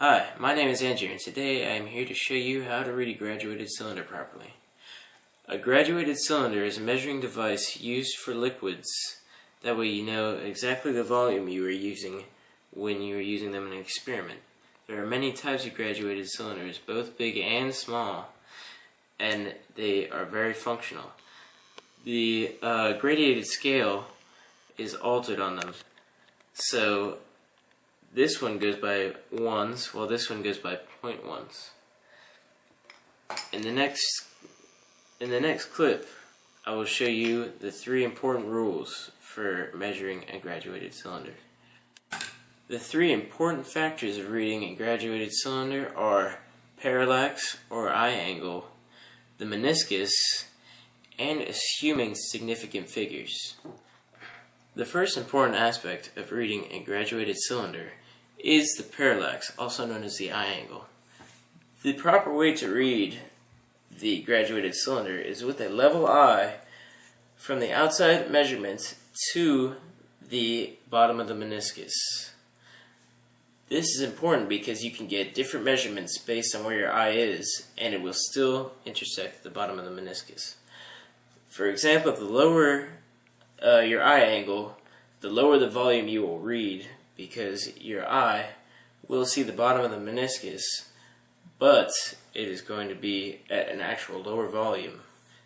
Hi, my name is Andrew, and today I am here to show you how to read a graduated cylinder properly. A graduated cylinder is a measuring device used for liquids. That way you know exactly the volume you are using when you are using them in an experiment. There are many types of graduated cylinders, both big and small, and they are very functional. The gradated scale is altered on them. So this one goes by ones, while this one goes by 0.1s. In the next clip, I will show you the 3 important rules for measuring a graduated cylinder. The 3 important factors of reading a graduated cylinder are parallax or eye angle, the meniscus, and assuming significant figures. The first important aspect of reading a graduated cylinder is the parallax, also known as the eye angle. The proper way to read the graduated cylinder is with a level eye from the outside measurement to the bottom of the meniscus. This is important because you can get different measurements based on where your eye is, and it will still intersect the bottom of the meniscus. For example, the lower your eye angle, the lower the volume you will read, because your eye will see the bottom of the meniscus, but it is going to be at an actual lower volume.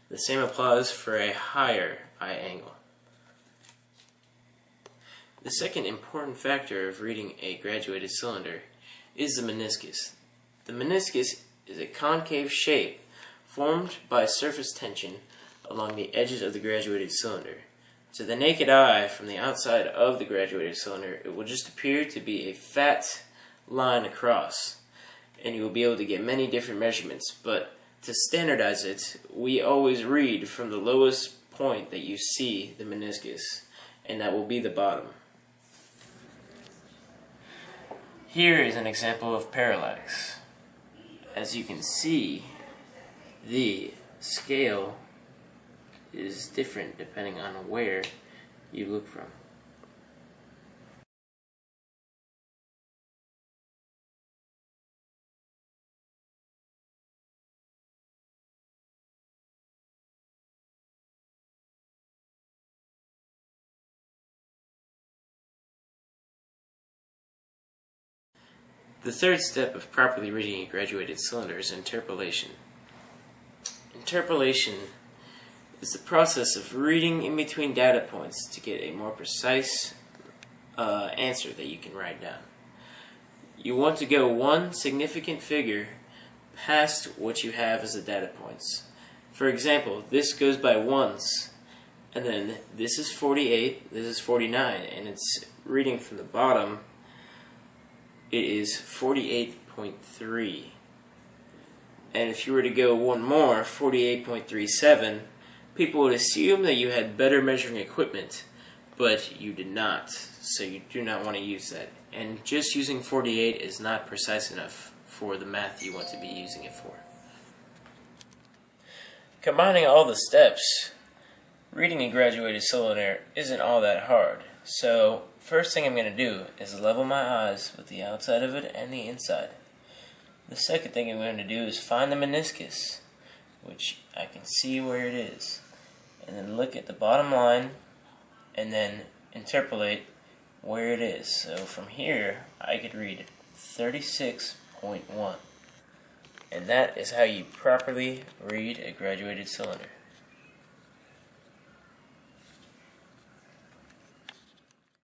The same applies for a higher eye angle. The second important factor of reading a graduated cylinder is the meniscus. The meniscus is a concave shape formed by surface tension along the edges of the graduated cylinder. To the naked eye from the outside of the graduated cylinder, it will just appear to be a fat line across, and you will be able to get many different measurements, but to standardize it, we always read from the lowest point that you see the meniscus, and that will be the bottom. Here is an example of parallax. As you can see, the scale is different depending on where you look from. The third step of properly reading a graduated cylinder is interpolation. Interpolation is the process of reading in between data points to get a more precise answer that you can write down. You want to go one significant figure past what you have as the data points. For example, this goes by ones, and then this is 48, this is 49, and it's reading from the bottom. It is 48.3. And if you were to go one more, 48.37, people would assume that you had better measuring equipment, but you did not, so you do not want to use that. And just using 48 is not precise enough for the math you want to be using it for. Combining all the steps, reading a graduated cylinder isn't all that hard. So, first thing I'm going to do is level my eyes with the outside of it and the inside. The second thing I'm going to do is find the meniscus, which I can see where it is, and then look at the bottom line and then interpolate where it is. So from here I could read 36.1, and that is how you properly read a graduated cylinder.